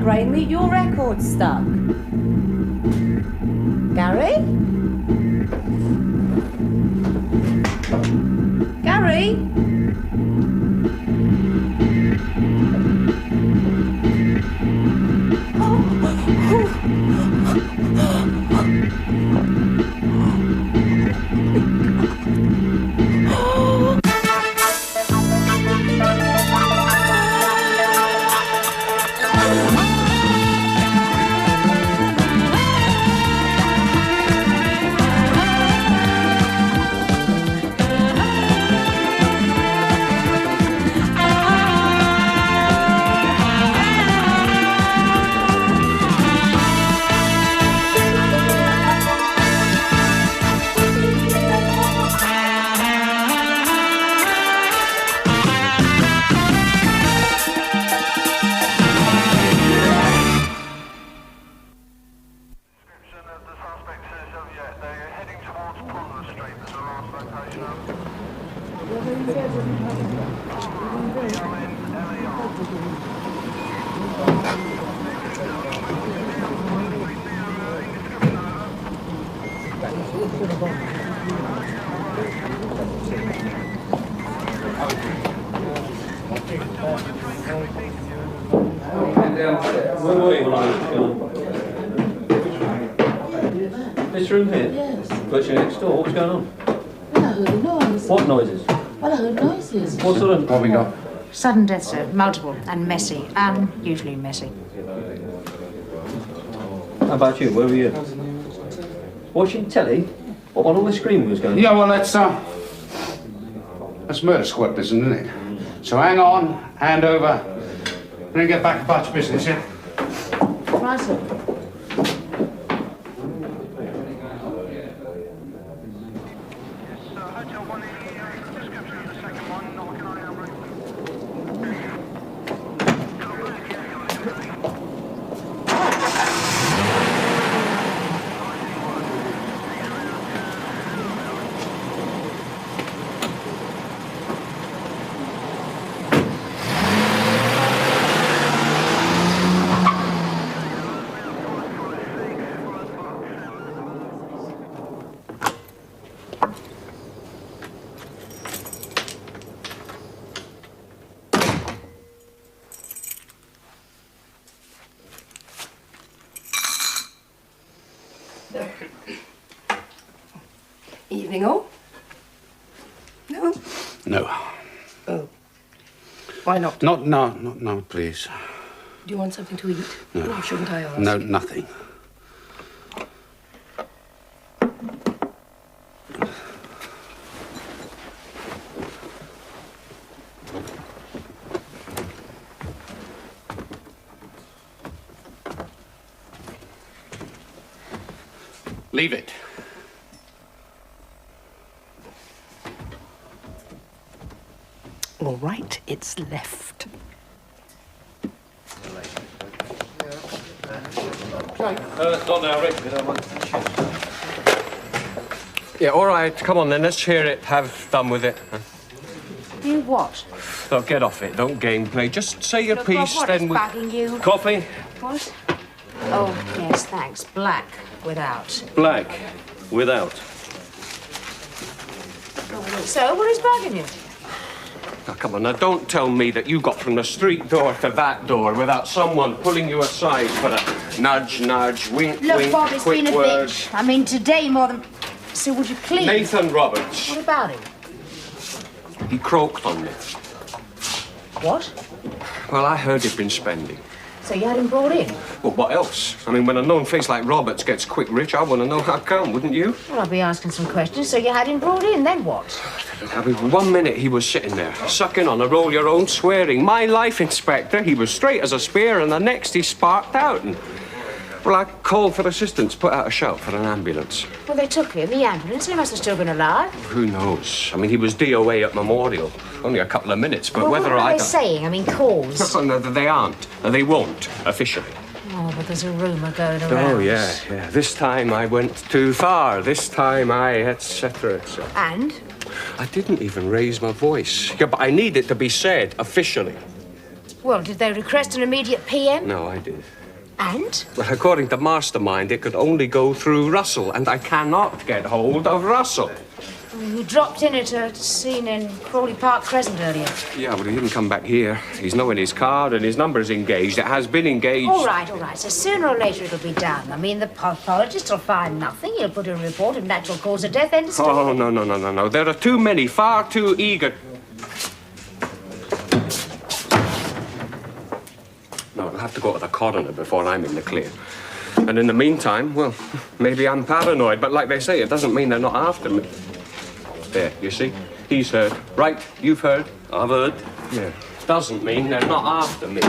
Brainmeat, your record's stuck. Gary? Gary? This room here? Yes. But you're next door. What's going on? Well, I heard a noise. What noises? Well, I heard noises. What sort of... What have we got? Sudden death, sir. Multiple and messy. Unusually messy. How about you? Where were you? Watching telly? What, while all the screaming was going on? Yeah, well, that's murder squad business, isn't it? So hang on, hand over, and then get back about your business, yeah? Right, sir. Evening all? No? No. Oh. Why not? No, please. Do you want something to eat? No. Or shouldn't I ask? No, nothing. Leave it. All right, it's left. Not now, Rick. We don't want to. Yeah, all right. Come on, then. Let's hear it. Have done with it. Do what? Look, get off it. Don't gameplay. Just say your Look, Rob, piece, what then is we... bugging you? Coffee? What? Oh, yes, thanks. Black, without. Black. Without. So, what is bugging you? Now, come on, now, don't tell me that you got from the street door to that door without someone pulling you aside for a nudge, nudge, wink, Look, wink, Bob, it's quick been a word. bitch. I mean, today more than... So would you please... Nathan Roberts. What about him? He croaked on me. What? Well, I heard he'd been spending. So you had him brought in? Well, what else? I mean, when a known face like Roberts gets quick rich, I want to know how come, wouldn't you? Well, I'll be asking some questions. So you had him brought in, then what? I mean, 1 minute he was sitting there, sucking on a roll your own, swearing, "My life, Inspector." He was straight as a spear, and the next he sparked out and... Well, I called for assistance, put out a shout for an ambulance. Well, they took him, the ambulance. He must have still been alive. Who knows? I mean, he was DOA at Memorial. Only a couple of minutes, but Well, whether what are I... they saying? I mean, cause. No, they aren't. And they won't, officially. Oh, but there's a rumour going around. Oh, yeah. This time I went too far. This time I... etc., etc. And? I didn't even raise my voice. Yeah, but I need it to be said officially. Well, did they request an immediate PM? No, I did. And? Well, according to Mastermind, it could only go through Russell, and I cannot get hold of Russell. You dropped in at a scene in Crawley Park Crescent earlier. Yeah, but he didn't come back here. He's now in his card, and his number's engaged. It has been engaged. All right. So sooner or later it'll be done. I mean, the pathologist will find nothing. He'll put in a report of natural cause of death, end of story. Oh, no. There are too many, far too eager. No, I'll have to go to the coroner before I'm in the clear. And in the meantime, well, maybe I'm paranoid, but like they say, it doesn't mean they're not after me. There, you see? He's heard. Right, you've heard. I've heard. Yeah. Doesn't mean they're not after me.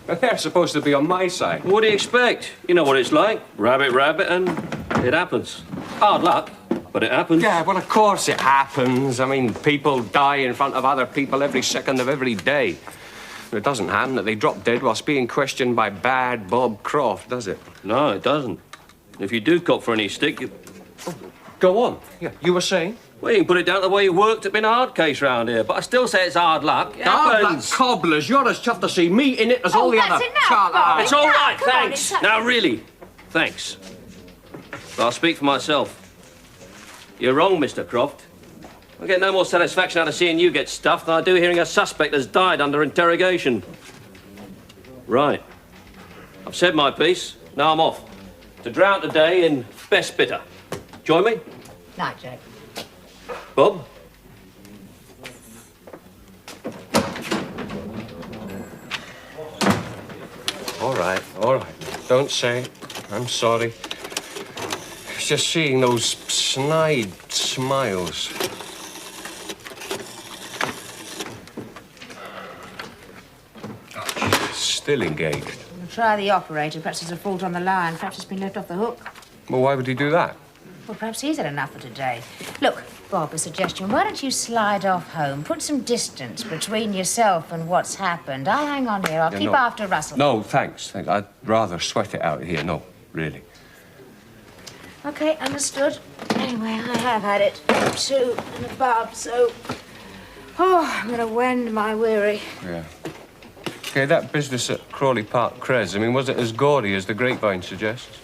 But they're supposed to be on my side. What do you expect? You know what it's like. Rabbit, and it happens. Hard luck, but it happens. Yeah, well, of course it happens. I mean, people die in front of other people every second of every day. It doesn't happen that they drop dead whilst being questioned by bad Bob Croft, does it? No, it doesn't. If you do cop for any stick, you... Go on. Yeah, you were saying? Well, you can put it down to the way you worked. It's been a hard case round here, but I still say it's hard luck. It happens. Cobblers, you're as chuffed to see me in it as all the that's other enough, charter Bob. It's all Now, right, come on, thanks. it's- Now, really, thanks. But I'll speak for myself. You're wrong, Mr. Croft. I get no more satisfaction out of seeing you get stuffed than I do hearing a suspect has died under interrogation. Right. I've said my piece. Now I'm off. To drown today in Best Bitter. Join me? Night, Jake. Bob? All right. Don't say it. I'm sorry. It's just seeing those snide smiles. Oh, Jesus, still engaged. We'll try the operator. Perhaps there's a fault on the line. Perhaps it's been left off the hook. Well, why would he do that? Well, perhaps he's had enough for today. Look, Bob, a suggestion. Why don't you slide off home? Put some distance between yourself and what's happened. I'll hang on here. I'll keep after Russell. No, thanks. I'd rather sweat it out here. No, really. Okay, understood. Anyway, I have had it. 2 and above, so... Oh, I'm gonna wend my weary. Yeah. Okay, that business at Crawley Park Cres, I mean, was it as gaudy as the grapevine suggests?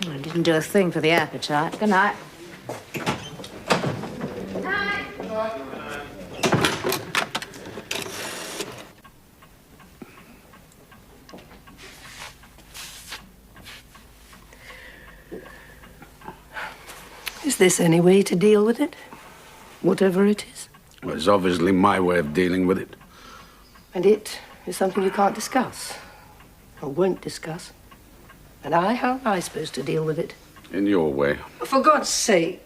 Well, it didn't do a thing for the appetite. Good night. Night. Is this any way to deal with it? Whatever it is. Well, it's obviously my way of dealing with it. And it is something you can't discuss. Or won't discuss. And how am I supposed to deal with it? In your way. For God's sake.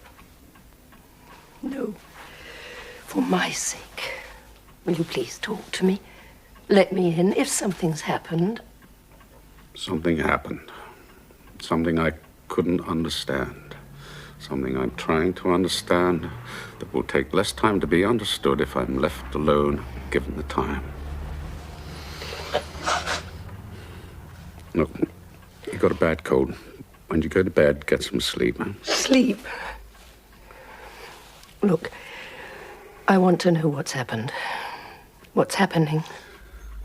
No. For my sake. Will you please talk to me? Let me in if something's happened. Something happened. Something I couldn't understand. Something I'm trying to understand that will take less time to be understood if I'm left alone, given the time. Look, you got a bad cold. When you go to bed, get some sleep. Sleep? Look, I want to know what's happened. What's happening?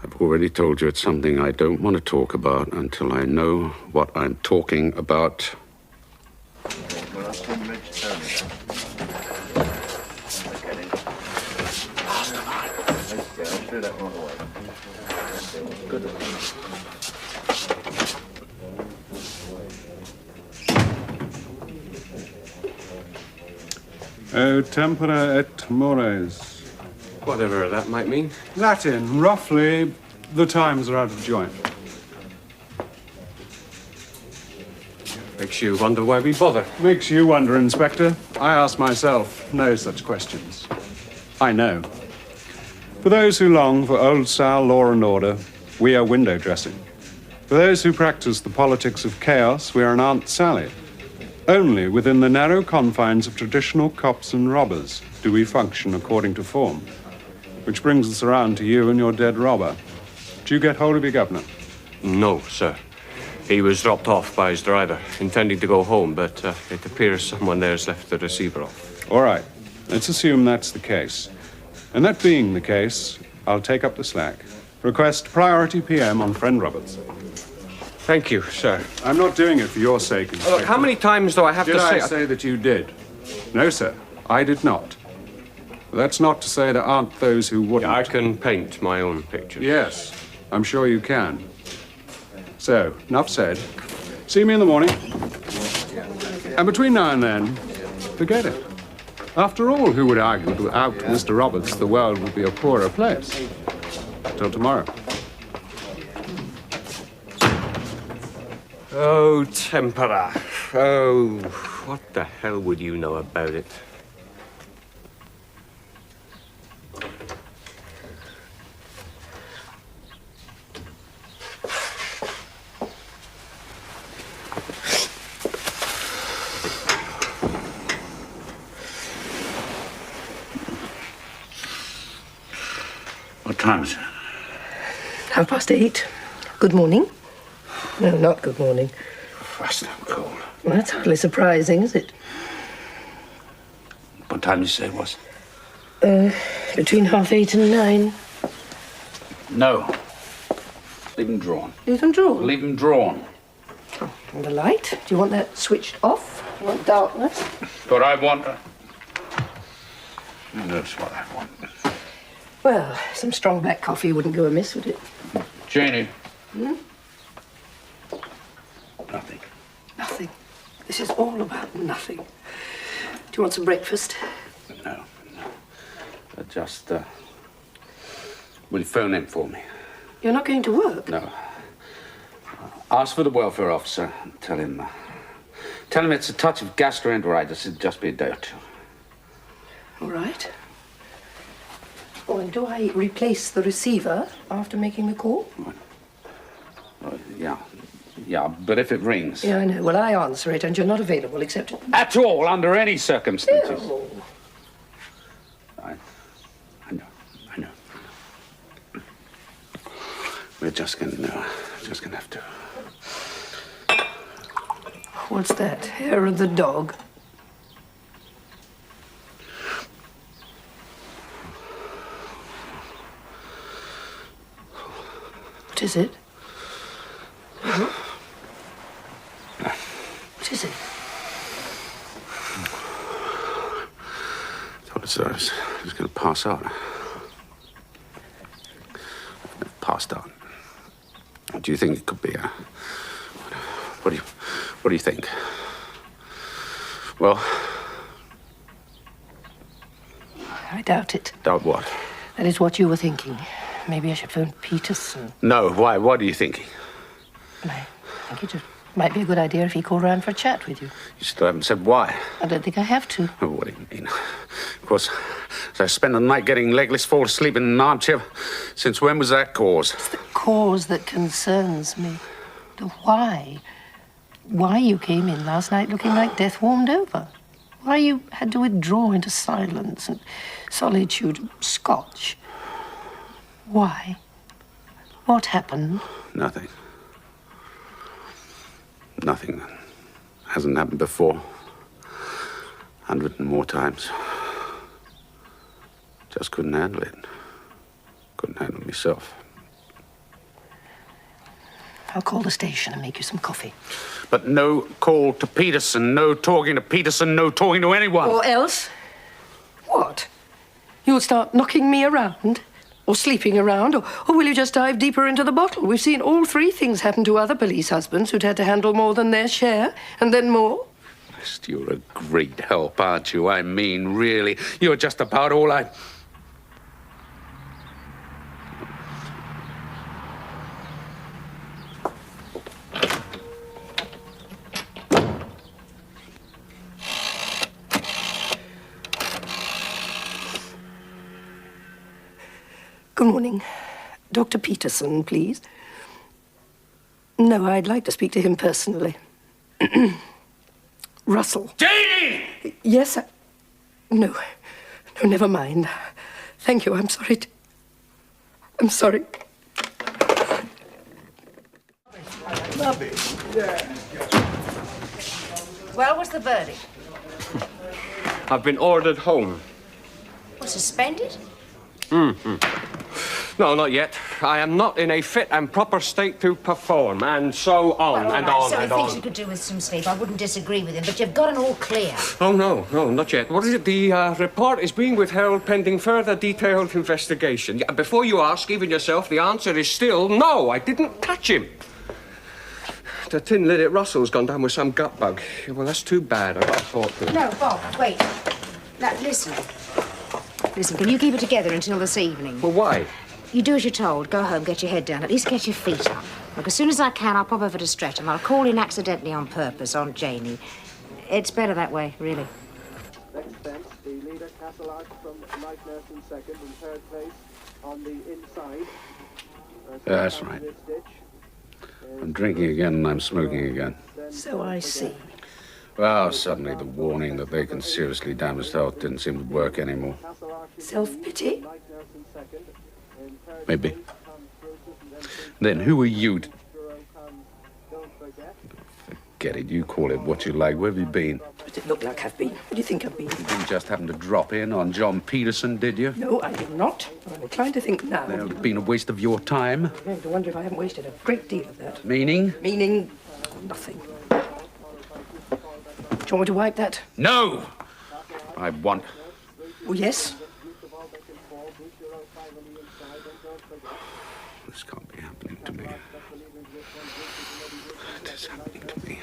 I've already told you it's something I don't want to talk about until I know what I'm talking about. O tempora et mores. Whatever that might mean. Latin, roughly, the times are out of joint. Makes you wonder why we bother. Makes you wonder, Inspector. I ask myself no such questions. I know. For those who long for old-style law and order, we are window dressing. For those who practice the politics of chaos, we are an Aunt Sally. Only within the narrow confines of traditional cops and robbers do we function according to form. Which brings us around to you and your dead robber. Did you get hold of your governor? No, sir. He was dropped off by his driver, intending to go home, but it appears someone there's left the receiver off. All right. Let's assume that's the case. And that being the case, I'll take up the slack. Request priority PM on friend Roberts. Thank you, sir. I'm not doing it for your sake, Inspector. Look, how many times do I have Did to I say... say that you did? No, sir. I did not. That's not to say there aren't those who wouldn't. Yeah, I can paint my own pictures. Yes, I'm sure you can. So, enough said. See me in the morning. And between now and then, forget it. After all, who would argue that without Mr. Roberts, the world would be a poorer place? Till tomorrow. Oh, tempera. Oh, what the hell would you know about it? What time is it? 8:30. Good morning. No, not good morning. Fast and cold. Well, that's hardly surprising, is it? What time did you say it was? Between 8:30 and 9. No. Leave them drawn. Leave them drawn. Leave them drawn. Oh, and the light? Do you want that switched off? You want darkness? But I want... That's what I want. Well, some strong black coffee wouldn't go amiss, would it? Janie. Nothing. Nothing. This is all about nothing. Do you want some breakfast? No. Just, will you phone him for me? You're not going to work? No. Ask for the welfare officer. Tell him it's a touch of gastroenteritis. It'll just be a day or two. All right. Oh, and do I replace the receiver after making the call? Yeah. Yeah, but if it rings... Yeah, I know. Well, I answer it, and you're not available except... At all, under any circumstances. Oh. I know. We're just gonna have to... What's that? Hair of the dog? What is it? What is it? I was going to pass out. Passed out. Do you think it could be a... What do you think? Well... I doubt it. Doubt what? That is what you were thinking. Maybe I should phone Peterson. No, why? What are you thinking? I think it just might be a good idea if he called round for a chat with you. You still haven't said why. I don't think I have to. Oh, what do you mean? Of course, so I spent the night getting legless, fall asleep in an armchair. Since when was that cause? It's the cause that concerns me. The why. Why you came in last night looking like death warmed over. Why you had to withdraw into silence and solitude and scotch. Why? What happened? Nothing. Nothing that hasn't happened before. 100 and more times. Just couldn't handle it. Couldn't handle myself. I'll call the station and make you some coffee. But no call to Peterson, no talking to Peterson, no talking to anyone. Or else? What? You'll start knocking me around? Or sleeping around? Or will you just dive deeper into the bottle? We've seen all three things happen to other police husbands who'd had to handle more than their share, and then more. You're a great help, aren't you? I mean, really. You're just about all I... Good morning. Dr. Peterson, please. No, I'd like to speak to him personally. Russell. Janie! Yes, No, never mind. Thank you, I'm sorry. I'm sorry. Well, what's the verdict? I've been ordered home. What, suspended? Look, No, not yet. I am not in a fit and proper state to perform, and so on, Well, and all right, on, so he and thinks on. you could do with some sleep. I wouldn't disagree with him, but you've got an all clear. Oh, no, not yet. What is it? The report is being withheld pending further detailed investigation. Yeah, before you ask, even yourself, the answer is still no, I didn't touch him. The tin lid at Russell's gone down with some gut bug. Well, that's too bad. I've got to talk to him. No, Bob, wait. Now, listen. Listen, can you keep it together until this evening? Well, why? You do as you're told. Go home, get your head down. At least get your feet up. Look, as soon as I can, I'll pop over to Streatham. I'll call in accidentally on purpose, Aunt Janie. It's better that way, really. Next fence, the leader Castle from night nurse in second and third place on the inside. That's right. I'm drinking again and I'm smoking again. So I see. Well, suddenly the warning that they can seriously damage health didn't seem to work anymore. Self-pity? Maybe. Then who are you to... Forget it. You call it what you like. Where have you been? Does it look like I've been? Where do you think I've been? You didn't just happen to drop in on John Peterson, did you? No, I did not. I'm inclined to think now. That would have been a waste of your time. I'm going to wonder if I haven't wasted a great deal of that. Meaning? Meaning nothing. Do you want me to wipe that? No! I want... Oh, yes. This can't be happening to me. It is happening to me.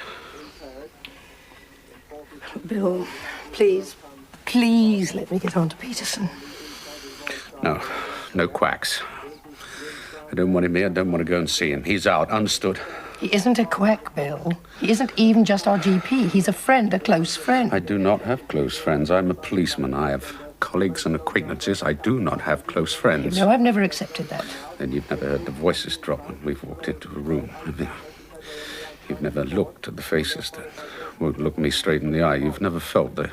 Bill, please, please let me get on to Peterson. No, no quacks. I don't want him here. I don't want to go and see him. He's out. Understood? He isn't a quack, Bill. He isn't even just our GP. He's a friend, a close friend. I do not have close friends. I'm a policeman. I have colleagues and acquaintances. I do not have close friends. No, I've never accepted that. Then you've never heard the voices drop when we've walked into a room, have you? You've never looked at the faces that won't look me straight in the eye. You've never felt the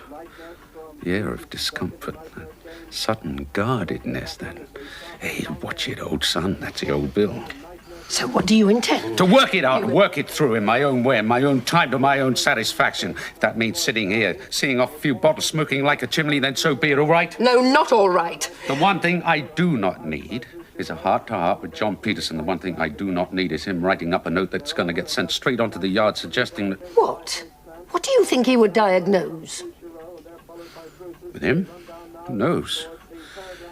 air of discomfort, that sudden guardedness, that, hey, watch it, old son, that's the old Bill. So what do you intend? To work it out and work it through in my own way, in my own time, to my own satisfaction. If that means sitting here, seeing off a few bottles, smoking like a chimney, then so be it, all right? No, not all right. The one thing I do not need is a heart-to-heart with John Peterson. The one thing I do not need is him writing up a note that's going to get sent straight onto the yard suggesting that... What? What do you think he would diagnose? With him? Who knows?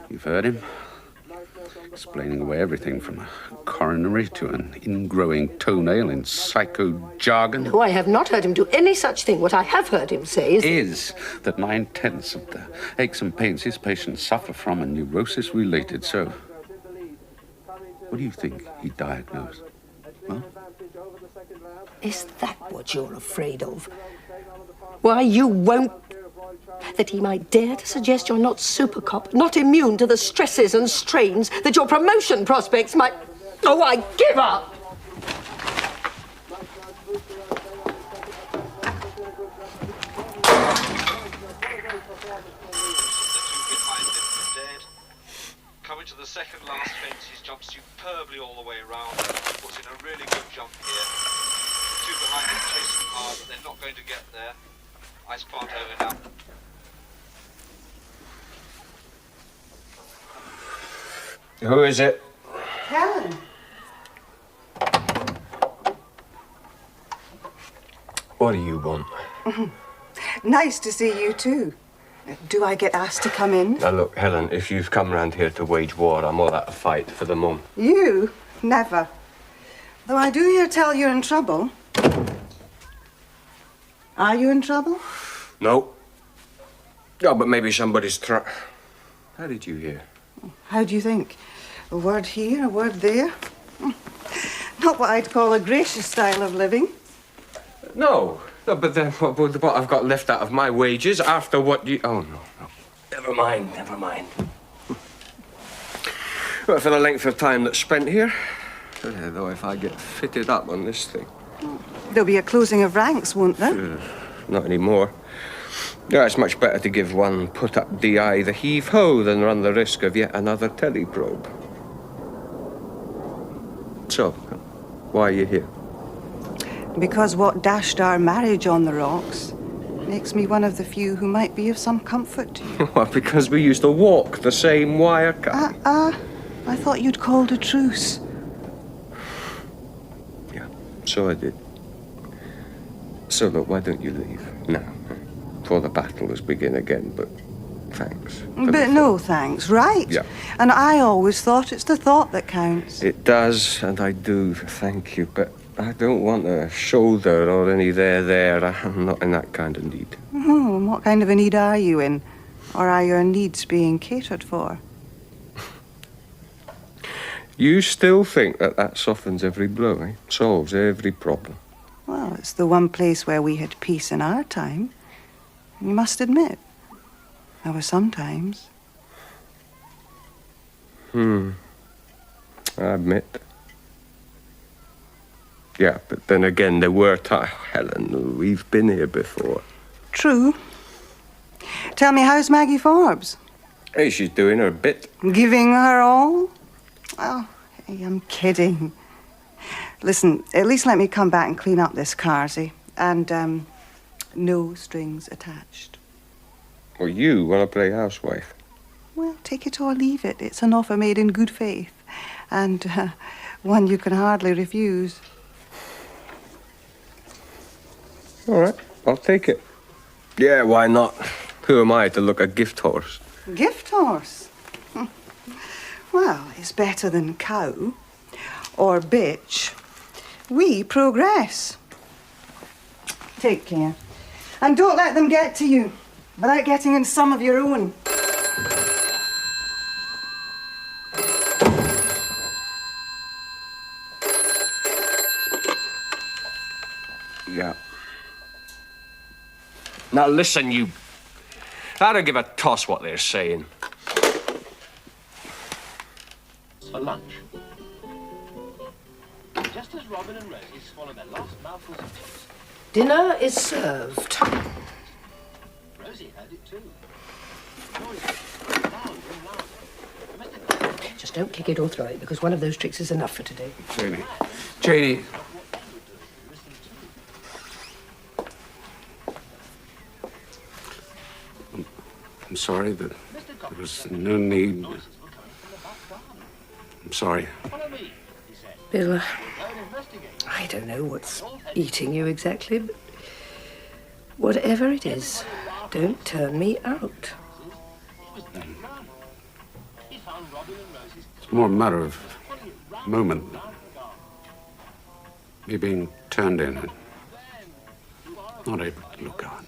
You've heard him. Explaining away everything from a coronary to an ingrowing toenail in psycho-jargon. No, I have not heard him do any such thing. What I have heard him say is that 9/10 of the aches and pains his patients suffer from are neurosis-related. So, what do you think he diagnosed? Huh? Is that what you're afraid of? Why, you won't... That he might dare to suggest you're not super cop, not immune to the stresses and strains, that your promotion prospects might... Oh, I give up! Coming to the second last fence, he's jumped superbly all the way around. Puts in a really good jump here. Two behind him chasing hard, but they're not going to get there. Ice plant over now. Who is it? Helen. What do you want? Nice to see you too. Do I get asked to come in? Now look, Helen, if you've come round here to wage war, I'm all out of fight for the mum. You? Never. Though I do hear tell you're in trouble. Are you in trouble? No. No, but maybe somebody's How did you hear? How do you think? A word here, a word there? Not what I'd call a gracious style of living. No, but then what I've got left out of my wages after what you... Oh, no. Never mind. Well, for the length of time that's spent here, though, if I get fitted up on this thing. There'll be a closing of ranks, won't there? Not anymore. Yeah, it's much better to give one put-up DI the heave-ho than run the risk of yet another teleprobe. So, why are you here? Because what dashed our marriage on the rocks makes me one of the few who might be of some comfort to you. Well, because we used to walk the same wire cut. I thought you'd called a truce. Yeah, so I did. So look, why don't you leave now? Before the battles begin again, but thanks. But no thanks, right? Yeah. And I always thought it's the thought that counts. It does, and I do, thank you, but I don't want a shoulder or any there. I'm not in that kind of need. Oh, and what kind of a need are you in? Or are your needs being catered for? You still think that softens every blow, eh? Solves every problem? Well, it's the one place where we had peace in our time. You must admit, there were some times. I admit. Yeah, but then again, there were times. Helen, we've been here before. True. Tell me, how's Maggie Forbes? Hey, she's doing her bit. Giving her all? Oh, hey, I'm kidding. Listen, at least let me come back and clean up this carsey. And, no strings attached. Well, you want to play housewife? Well, take it or leave it. It's an offer made in good faith. And one you can hardly refuse. All right, I'll take it. Yeah, why not? Who am I to look a gift horse? Gift horse? Well, it's better than cow or bitch. We progress. Take care. And don't let them get to you without getting in some of your own. Yeah. Now listen, you. I don't give a toss what they're saying. For lunch. Just as Robin and Rosie swallow their last mouthfuls of toast, Dinner is served. Rosie heard it too. Just don't kick it or throw it, because one of those tricks is enough for today. Janie. I'm sorry that there was no need. I'm sorry. Bill, I don't know what's eating you exactly, but whatever it is, don't turn me out. It's more a matter of moment. Me being turned in and not able to look out.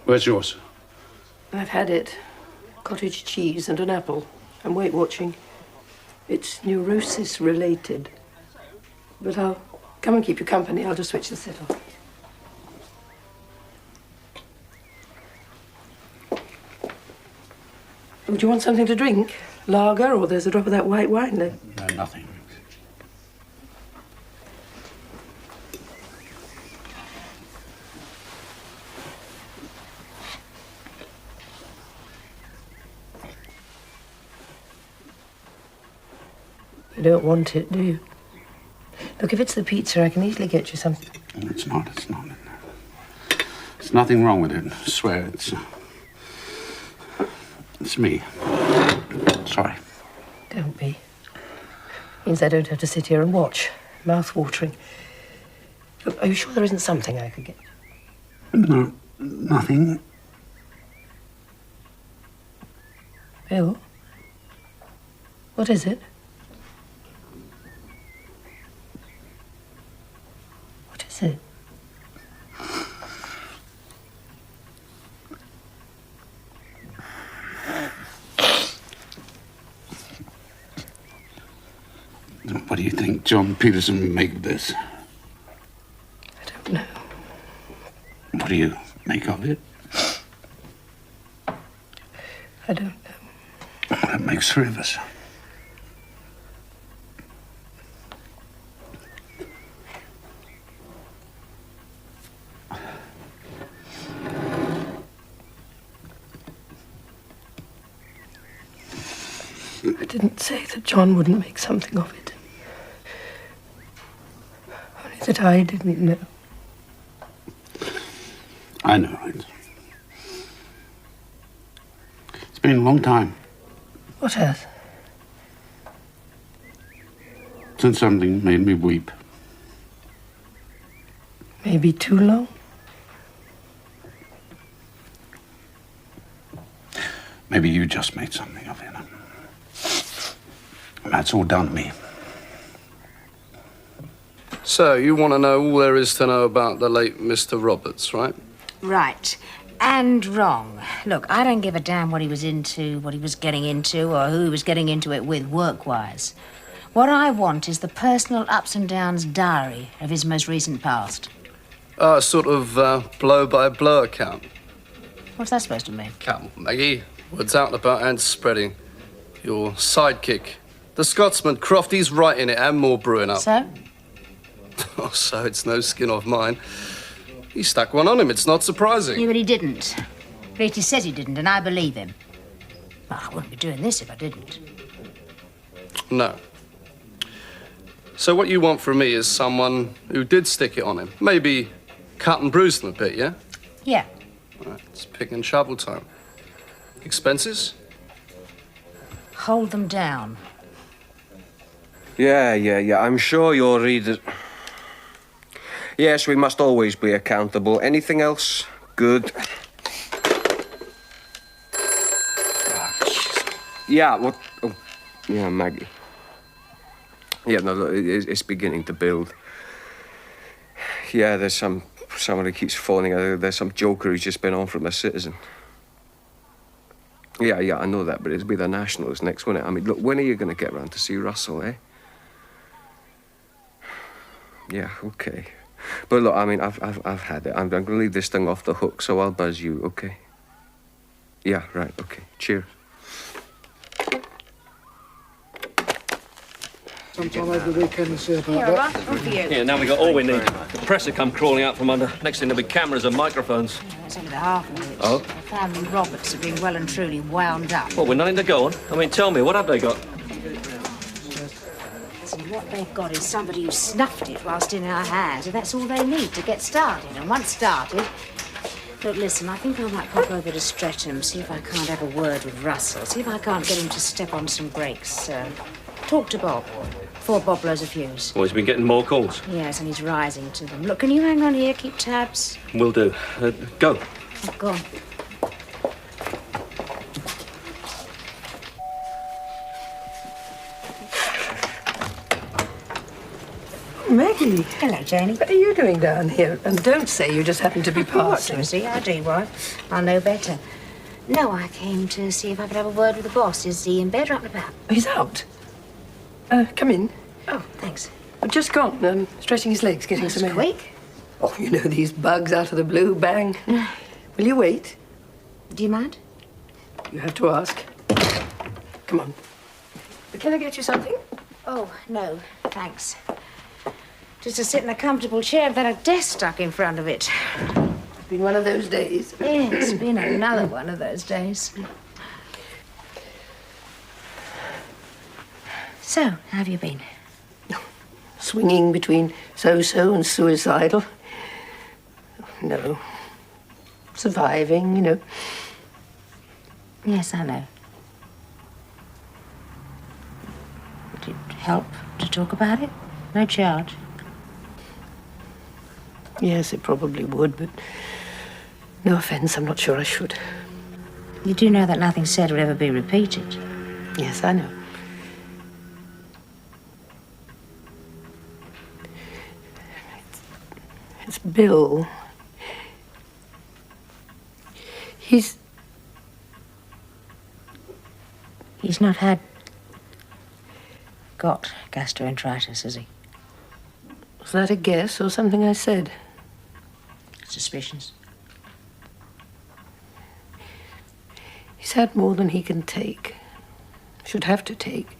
Where's yours? I've had it. Cottage cheese and an apple. I'm Weight Watching. It's neurosis related. But I'll come and keep you company. I'll just switch the set off. Would you want something to drink? Lager, or there's a drop of that white wine there? No, nothing. You don't want it, do you? Look, if it's the pizza, I can easily get you something. It's not. There's nothing wrong with it. I swear, it's me. Sorry. Don't be. Means I don't have to sit here and watch. Mouth-watering. Look, are you sure there isn't something I could get? No, nothing. Bill? What is it? What is it? What do you think John Peterson would make of this? I don't know. What do you make of it? I don't know. That makes three of us. I didn't say that John wouldn't make something of it. Only that I didn't know. I know it. It's been a long time. What has? Since something made me weep. Maybe too long? Maybe you just made something of it. That's all down to me. So, you want to know all there is to know about the late Mr. Roberts, right? Right. And wrong. Look, I don't give a damn what he was into, what he was getting into, or who he was getting into it with work-wise. What I want is the personal ups and downs diary of his most recent past. A sort of blow-by-blow account. What's that supposed to mean? Come, Maggie. Word's out and about and spreading. Your sidekick. The Scotsman, Crofty's right in it and more brewing up. So? Oh, so it's no skin off mine. He stuck one on him, it's not surprising. Yeah, but he didn't. At least he says he didn't, and I believe him. Well, I wouldn't be doing this if I didn't. No. So what you want from me is someone who did stick it on him. Maybe cut and bruise them a bit, yeah? Yeah. Right, it's pick and shovel time. Expenses? Hold them down. Yeah. I'm sure your readers... Yes, we must always be accountable. Anything else? Good. Yeah, what... Oh, yeah, Maggie. Yeah, no, look, it's beginning to build. Yeah, there's someone who keeps phoning. There's some joker who's just been on from a citizen. Yeah, I know that, but it'll be the Nationals next, won't it? I mean, look, when are you going to get round to see Russell, eh? Yeah, okay. But look, I mean, I've had it. I'm going to leave this thing off the hook, so I'll buzz you, okay? Yeah, right, okay. Cheers. Sometime over the weekend and see about Here, that. Rob, one for you. Yeah, now we got all we need. The press will come crawling out from under. Next thing there'll be cameras and microphones. Yeah, that's only the half of it. Oh? The family Roberts have been well and truly wound up. Well, with nothing to go on. I mean, tell me, what have they got? See, what they've got is somebody who snuffed it whilst in our hands, and that's all they need to get started. And once started... Look, listen, I think I might pop over to Streatham, see if I can't have a word with Russell, see if I can't get him to step on some brakes. Talk to Bob. Before Bob blows a fuse. Well, he's been getting more calls. Yes, and he's rising to them. Look, can you hang on here, keep tabs? Will do. Go. Oh, go on. Maggie. Hello, Janie. What are you doing down here? And don't say you just happened to be passing. What, see, I do what? I'll know better. No, I came to see if I could have a word with the boss. Is he in bed or up and about? He's out. Come in. Oh, thanks. Just gone, stretching his legs, getting some air. Quick. Oh, you know, these bugs out of the blue, bang. Will you wait? Do you mind? You have to ask. Come on. Can I get you something? Oh, no, thanks. Just to sit in a comfortable chair and then a desk stuck in front of it. It's been one of those days. Yeah, it's been another one of those days. So, how have you been? Swinging between so-so and suicidal. No. Surviving, you know. Yes, I know. Would it help to talk about it? No charge. Yes, it probably would, but no offense, I'm not sure I should. You do know that nothing said would ever be repeated. Yes, I know. It's Bill. He's not got gastroenteritis, has he? Was that a guess or something I said? Suspicions. He's had more than he can take. Should have to take.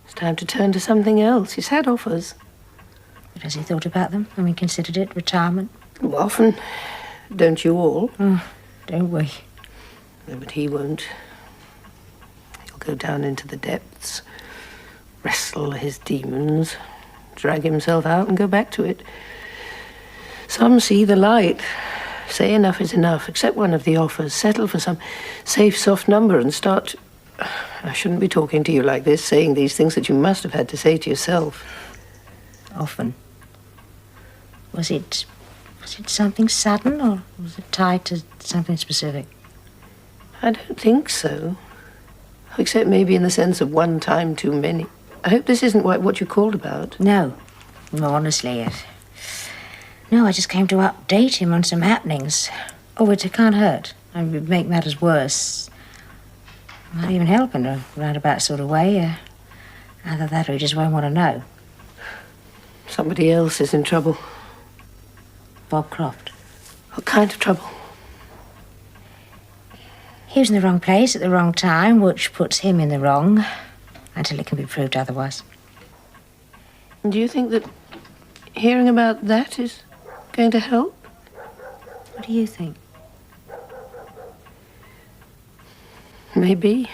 It's time to turn to something else. He's had offers. But has he thought about them? I mean, considered it? Retirement? Often. Don't you all? Oh, don't we? No, but he won't. He'll go down into the depths, wrestle his demons, drag himself out and go back to it. Some see the light, say enough is enough, accept one of the offers, settle for some safe, soft number and start... I shouldn't be talking to you like this, saying these things that you must have had to say to yourself. Often. Was it something sudden, or was it tied to something specific? I don't think so. Except maybe in the sense of one time too many. I hope this isn't what you called about. No. No, honestly, no, I just came to update him on some happenings. Oh, it can't hurt. It would make matters worse. Might even help in a roundabout sort of way. Either that or he just won't want to know. Somebody else is in trouble. Bob Croft. What kind of trouble? He was in the wrong place at the wrong time, which puts him in the wrong, until it can be proved otherwise. Do you think that hearing about that is going to help? What do you think? Maybe.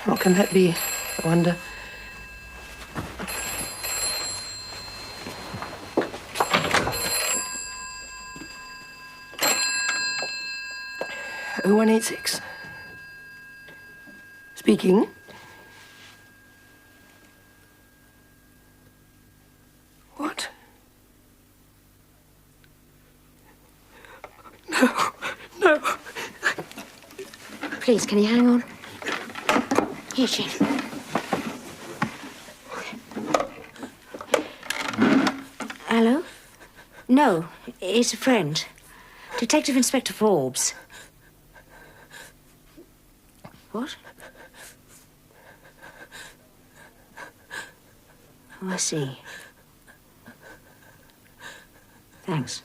What can that be, I wonder? Oh, 186. Speaking. What? No. Please, can you hang on? Here, Jane. Hello? No, it's a friend. Detective Inspector Forbes. What? Oh, I see. Thanks.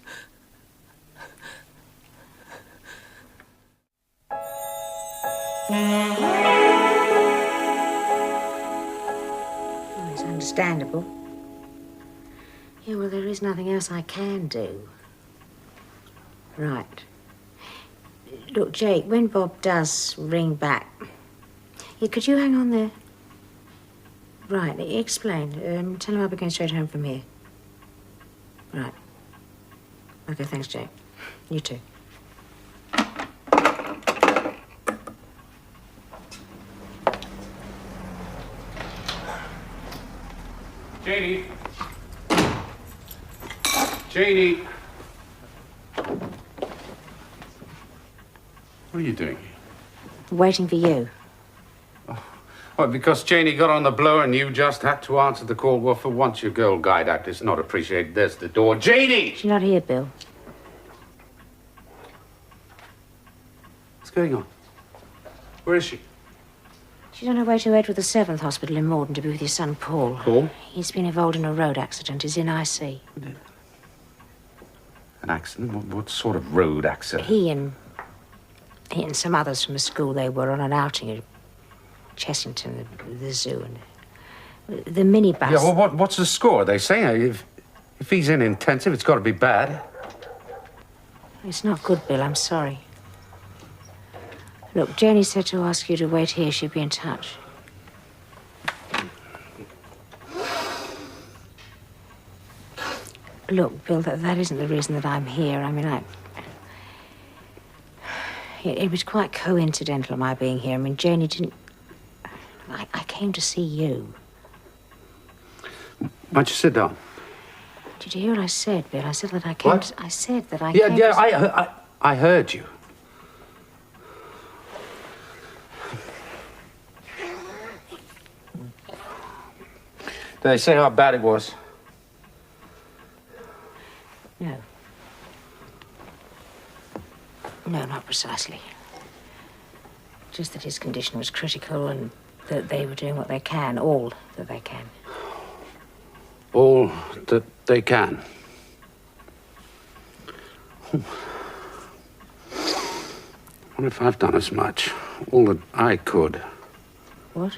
Oh, it's understandable. Yeah, well, there is nothing else I can do. Right. Look, Jake, when Bob does ring back... Yeah, could you hang on there? Right, explain. Tell him I'll be going straight home from here. Right. Okay, thanks, Jake. You too. Janie. Janie. What are you doing? Waiting for you. What, because Janie got on the blower and you just had to answer the call? Well, for once your Girl Guide Act is not appreciated. There's the door. Janie! She's not here, Bill. What's going on? Where is she? She's on her way to Edward VII Hospital in Morden to be with your son, Paul. Paul? He's been involved in a road accident. He's in IC. An accident? What sort of road accident? He and some others from the school, they were on an outing at Chessington, the zoo, and the minibus. Yeah, well, what's the score? They say if he's in intensive, it's got to be bad. It's not good, Bill. I'm sorry. Look, Janie said to ask you to wait here. She'll be in touch. Look, Bill, that isn't the reason that I'm here. I mean, it was quite coincidental, my being here. I mean, Janie didn't... I came to see you. Why don't you sit down? Did you hear what I said, Bill? I said that I came What? to... I said that I Yeah, came yeah, to... I heard you. Did they say how bad it was? No. No, not precisely. Just that his condition was critical and that they were doing what they can, all that they can. All that they can. I wonder if I've done as much. All that I could. What?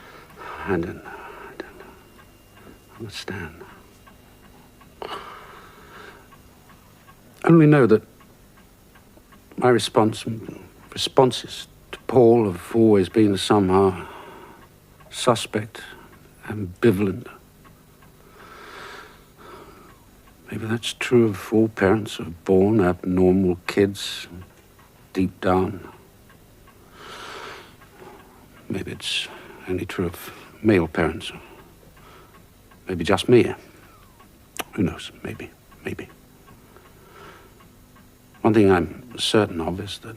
I don't understand. I only know that my responses to Paul have always been somehow suspect, ambivalent. Maybe that's true of all parents who are born abnormal kids, deep down. Maybe it's only true of male parents. Maybe just me. Who knows? Maybe. One thing I'm certain of is that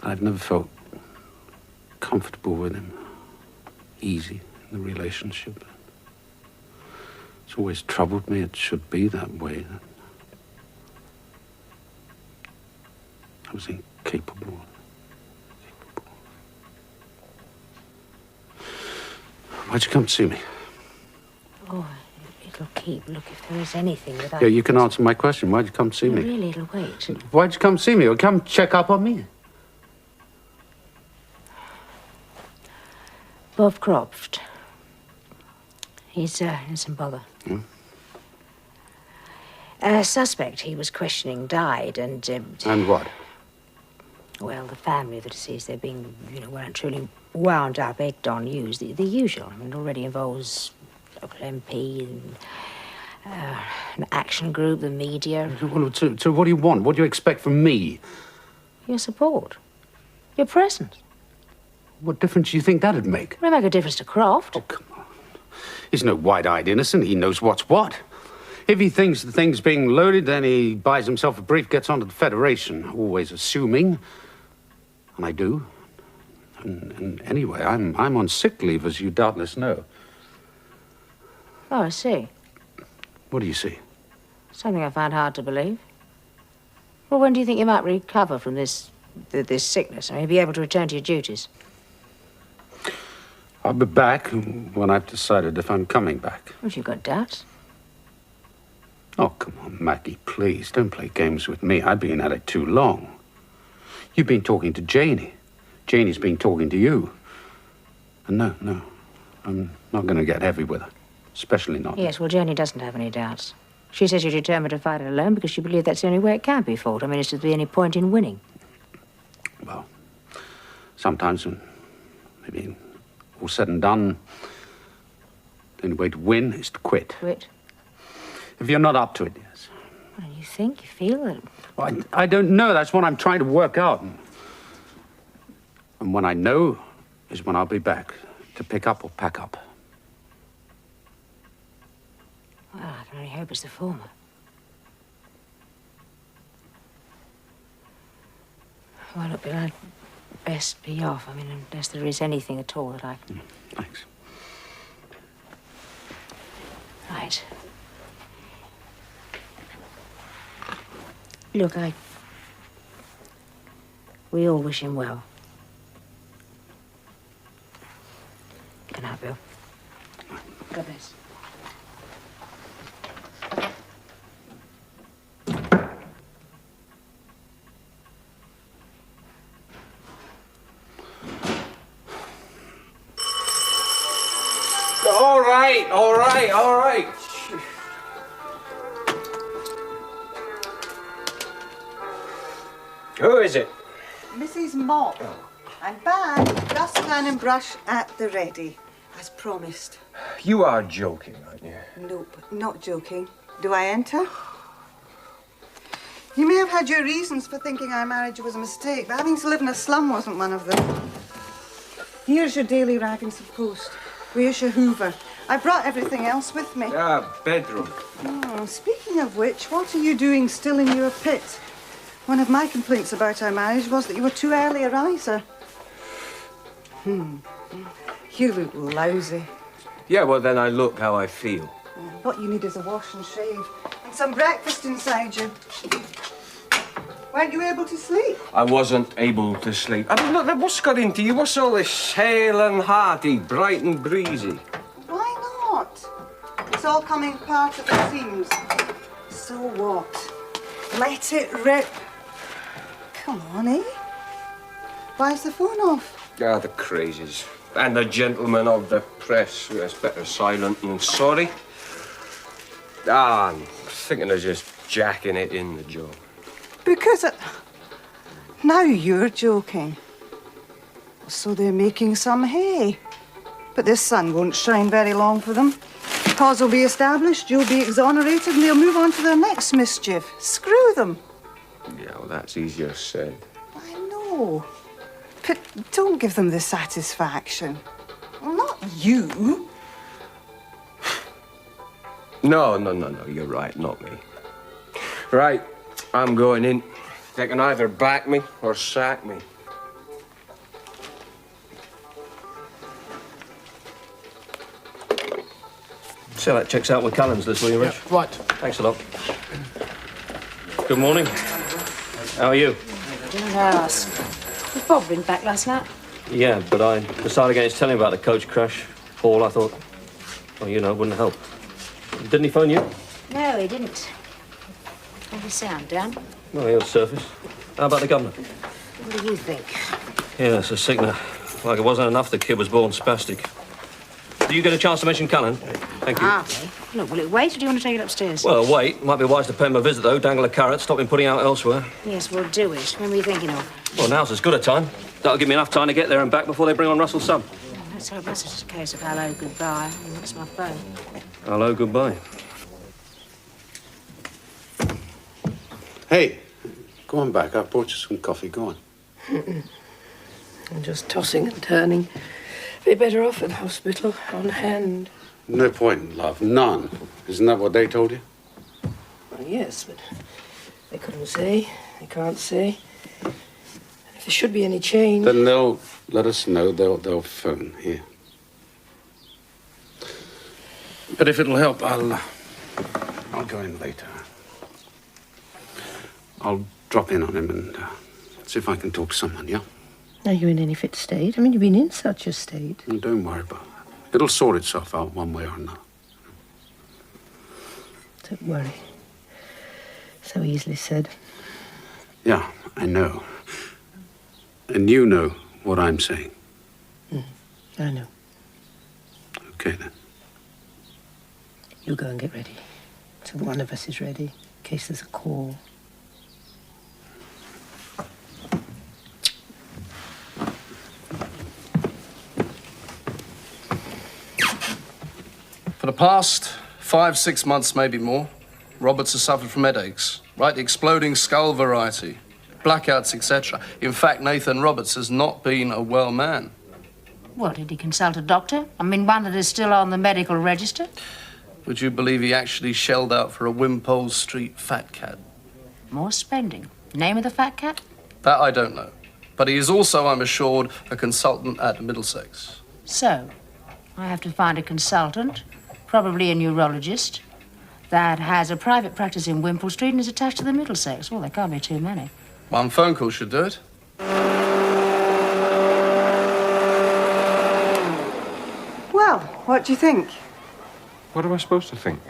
I've never felt comfortable with him, easy in the relationship. It's always troubled me. It should be that way. I was incapable. Why'd you come to see me? Oh, it'll keep. Look, if there is anything that I... Yeah, you can answer my question. Why'd you come to see me? Really, it'll wait. Why'd you come to see me? Or come check up on me? Bob Croft. He's in some bother. Hmm? A suspect he was questioning died, and... And what? Well, the family of the deceased, they're being, well and truly wound up, egged on, used. The usual. I mean, it already involves local MP and an action group, the media. Well, so what do you want? What do you expect from me? Your support. Your presence. What difference do you think that'd make? It'll make a difference to Croft. Oh, come on. He's no wide-eyed innocent. He knows what's what. If he thinks the thing's being loaded, then he buys himself a brief, gets onto the Federation, always assuming. And I do. And anyway, I'm on sick leave, as you doubtless know. Oh, I see. What do you see? Something I find hard to believe. Well, when do you think you might recover from this sickness? I mean, be able to return to your duties? I'll be back when I've decided if I'm coming back. Well, if you've got doubts. Oh, come on, Maggie, please. Don't play games with me. I've been at it too long. You've been talking to Janie. Janie's been talking to you. And no. I'm not going to get heavy with her. Especially not. Yes, well, Janie doesn't have any doubts. She says you're determined to fight it alone because she believes that's the only way it can be fought. I mean, is there be any point in winning? Well, sometimes when maybe all said and done, the only way to win is to quit. Quit? If you're not up to it, yes. Well, you think, you feel it? Well, I don't know. That's what I'm trying to work out. And when I know is when I'll be back to pick up or pack up. Well, I can only hope it's the former. Well, look, Bill, I'd best be off. I mean, unless there is anything at all that I can... Thanks. Right. Look, we all wish him well. Good night, Bill. God bless. All right. Who is it? Mrs. Mott. I'm back. Dustpan and brush at the ready, as promised. You are joking, aren't you? Nope, not joking. Do I enter? You may have had your reasons for thinking our marriage was a mistake, but having to live in a slum wasn't one of them. Here's your daily wrappings of post. Where's your Hoover? I brought everything else with me. Bedroom. Oh, speaking of which, what are you doing still in your pit? One of my complaints about our marriage was that you were too early a riser. You look lousy. Yeah, well, then I look how I feel. What you need is a wash and shave and some breakfast inside you. Weren't you able to sleep? I wasn't able to sleep. I mean, look, what's got into you? What's all this hale and hearty, bright and breezy? Why not? It's all coming apart at the seams. So what? Let it rip. Come on, eh? Why's the phone off? The crazes. And the gentlemen of the press. It's better silent than sorry. I'm thinking of just jacking it in the job. Because Now you're joking. So they're making some hay. But the sun won't shine very long for them. Cause will be established, you'll be exonerated, and they'll move on to their next mischief. Screw them. Yeah, well, that's easier said. I know. But don't give them the satisfaction. Well, not you. No, you're right, not me. Right, I'm going in. They can either back me or sack me. So that checks out with Callum's list, will you, Rich? Yeah, right. Thanks a lot. Good morning. How are you? Don't ask. Was Bob been back last night? Yeah, but I decided against telling about the coach crash. Paul, I thought, well, you know, wouldn't help. Didn't he phone you? No, he didn't. How'd he sound, Dan? Well, he'll surface. How about the governor? What do you think? Yeah, it's a sickener. Like it wasn't enough the kid was born spastic. Do you get a chance to mention Callan? Thank you. Hardly. Look, will it wait, or do you want to take it upstairs? Well, wait. Might be wise to pay him a visit, though. Dangle a carrot, stop him putting out elsewhere. Yes, we'll do it. When were you thinking of? Well, now's as good a time. That'll give me enough time to get there and back before they bring on Russell's son. Let's hope that's just a case of hello, goodbye. And that's my phone. Hello, goodbye. Hey, go on back. I've brought you some coffee. Go on. I'm just tossing and turning. Be better off at the hospital, on hand. No point, love. None. Isn't that what they told you? Well, yes, but they couldn't say. They can't say. And if there should be any change... Then they'll let us know. They'll phone here. But if it'll help, I'll go in later. I'll drop in on him and see if I can talk to someone, yeah? Are you in any fit state? I mean, you've been in such a state. Well, don't worry about it. It'll sort itself out one way or another. Don't worry. So easily said. Yeah, I know. And you know what I'm saying. I know. Okay, then. You go and get ready. So one of us is ready, in case there's a call. For the past 5-6 months, maybe more, Roberts has suffered from headaches, right? The exploding skull variety, blackouts, etc. In fact, Nathan Roberts has not been a well man. What, did he consult a doctor? I mean, one that is still on the medical register? Would you believe he actually shelled out for a Wimpole Street fat cat? More spending. Name of the fat cat? That I don't know. But he is also, I'm assured, a consultant at Middlesex. So, I have to find a consultant, probably a neurologist, that has a private practice in Wimpole Street and is attached to the Middlesex. Well, there can't be too many. One phone call should do it. Well, what do you think? What am I supposed to think?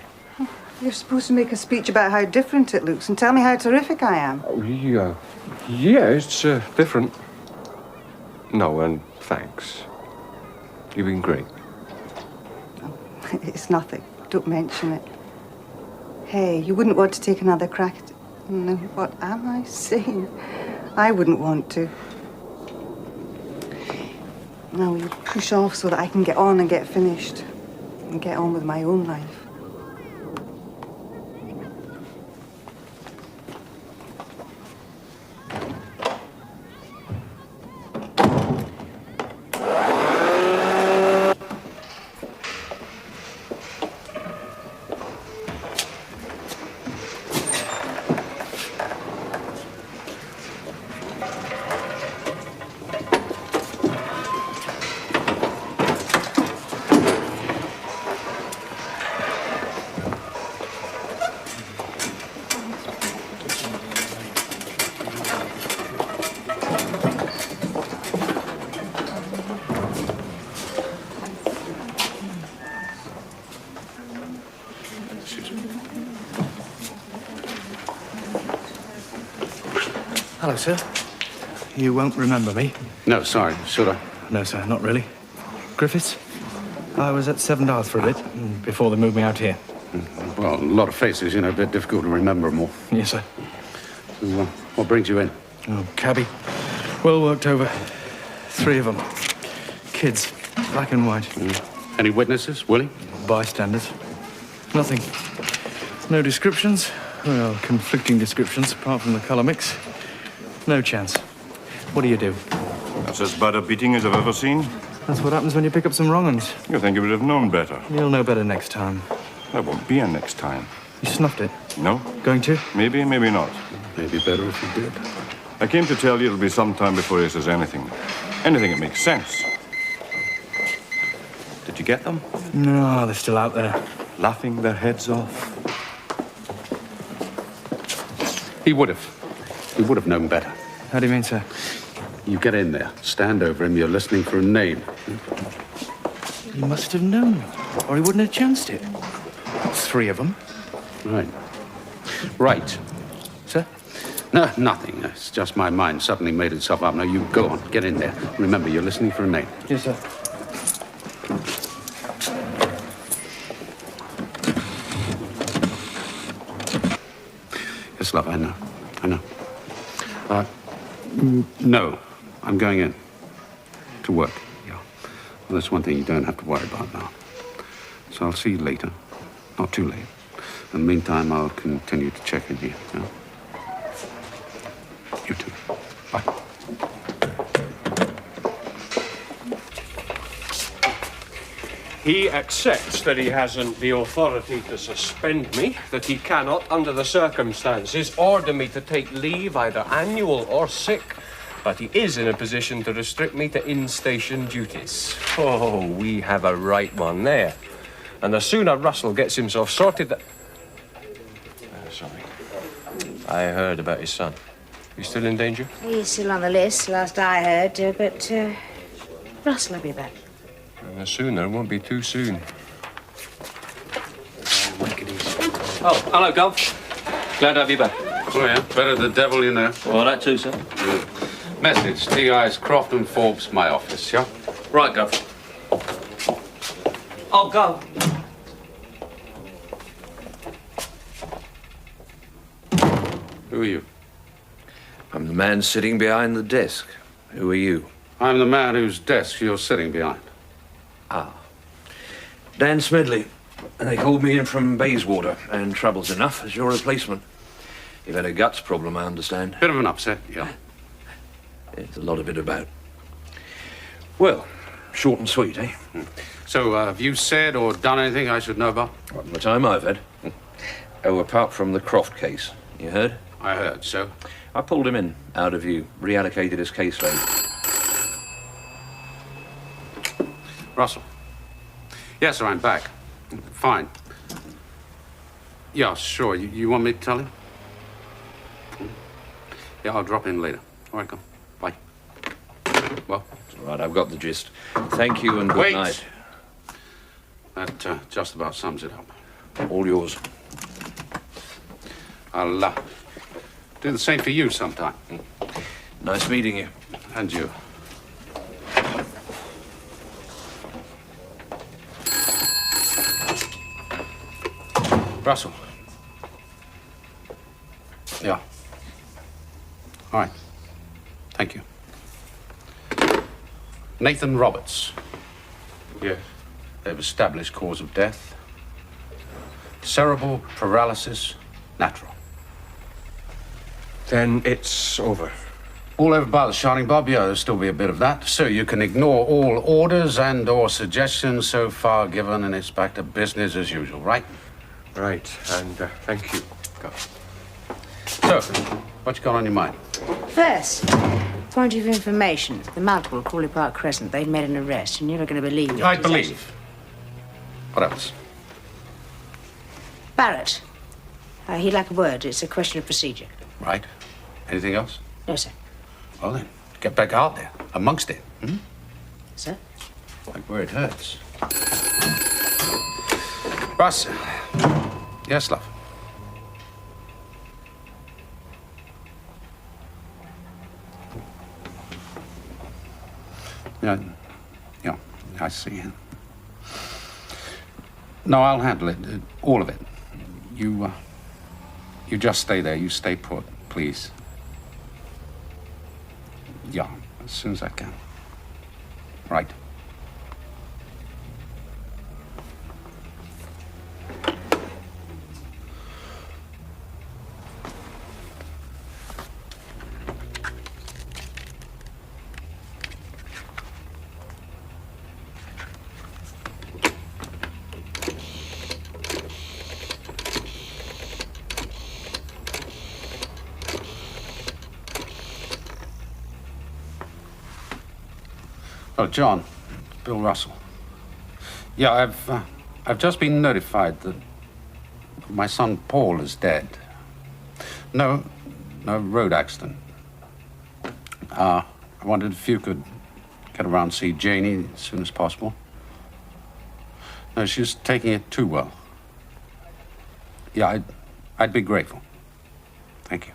You're supposed to make a speech about how different it looks and tell me how terrific I am. Oh, yeah, it's different. No, and thanks. You've been great. It's nothing. Don't mention it. Hey, you wouldn't want to take another crack at it. No, what am I saying? I wouldn't want to. Now you push off so that I can get on and get finished and get on with my own life. Hello, sir. You won't remember me? No, sorry. Should I? No, sir, not really. Griffiths? I was at Seven Dials for a bit, before they moved me out here. Well, a lot of faces, you know, a bit difficult to remember them all. Yes, sir. So, what brings you in? Oh, cabbie. Well worked over. 3 of them. Kids. Black and white. Any witnesses, Willie? Bystanders. Nothing. No descriptions. Well, conflicting descriptions, apart from the colour mix. No chance. What do you do? That's as bad a beating as I've ever seen. That's what happens when you pick up some wrong uns. You think you would have known better. You'll know better next time. There won't be a next time. You snuffed it? No. Going to? Maybe, maybe not. Maybe better if you did. I came to tell you it'll be some time before he says anything. Anything that makes sense. Did you get them? No, they're still out there. Laughing their heads off. He would have. He would have known better. How do you mean, sir? You get in there, stand over him, you're listening for a name. He must have known, or he wouldn't have chanced it. 3 of them. Right. Right. Sir? No, nothing. It's just my mind suddenly made itself up. Now, you go on, get in there. Remember, you're listening for a name. Yes, sir. Yes, love, I know. I know. No, I'm going in. To work, yeah. Well, that's one thing you don't have to worry about now. So I'll see you later. Not too late. In the meantime, I'll continue to check in here, yeah? You too. Bye. He accepts that he hasn't the authority to suspend me, that he cannot, under the circumstances, order me to take leave, either annual or sick, but he is in a position to restrict me to in-station duties. Oh, we have a right one there. And the sooner Russell gets himself sorted, sorry. I heard about his son. He's still in danger? He's still on the list, last I heard, but Russell will be back. And the sooner won't be too soon. Oh, hello, Gov. Glad to have you back. Oh, yeah? Better the devil you know. Well, that too, sir. Message, TI's Croft and Forbes, my office, yeah? Right, Gov. Oh, Gov. Who are you? I'm the man sitting behind the desk. Who are you? I'm the man whose desk you're sitting behind. Ah. Dan Smedley. And they called me in from Bayswater, and trouble's enough as your replacement. You've had a guts problem, I understand. Bit of an upset, yeah. There's a lot of it about. Well, short and sweet, eh? So, have you said or done anything I should know about? What in the time I've had. Oh, apart from the Croft case. You heard? I heard, so? I pulled him in, out of view, reallocated his caseload. Russell. Yes, sir, I'm back. Fine. Yeah, sure. You want me to tell him? Yeah, I'll drop in later. All right, go. Bye. Well? It's all right, I've got the gist. Thank you and good Wait. night. That just about sums it up. All yours. I'll do the same for you sometime. Nice meeting you. And you. Russell. Yeah. All right. Thank you. Nathan Roberts. Yes. They've established cause of death. Cerebral paralysis, natural. Then it's over. All over by the Shining Bob, yeah, there'll still be a bit of that. So you can ignore all orders and or suggestions so far given, and it's back to business as usual, right? Right, and thank you. Go. So, what you got on your mind? First, point of information. The multiple Crawley Park Crescent, they'd made an arrest. You're never going to believe it. I believe. What else? Barrett. He'd like a word. It's a question of procedure. Right. Anything else? No, sir. Well then, get back out there, amongst it. Hmm? Sir? Like where it hurts. Russ. Yes, love. Yeah, I see. No, I'll handle it, all of it. You just stay there. You stay put, please. Yeah, as soon as I can. Right. Oh, John, Bill Russell. Yeah, I've just been notified that my son Paul is dead. No road accident. I wondered if you could get around to see Janie as soon as possible. No, she's taking it too well. Yeah, I'd be grateful. Thank you.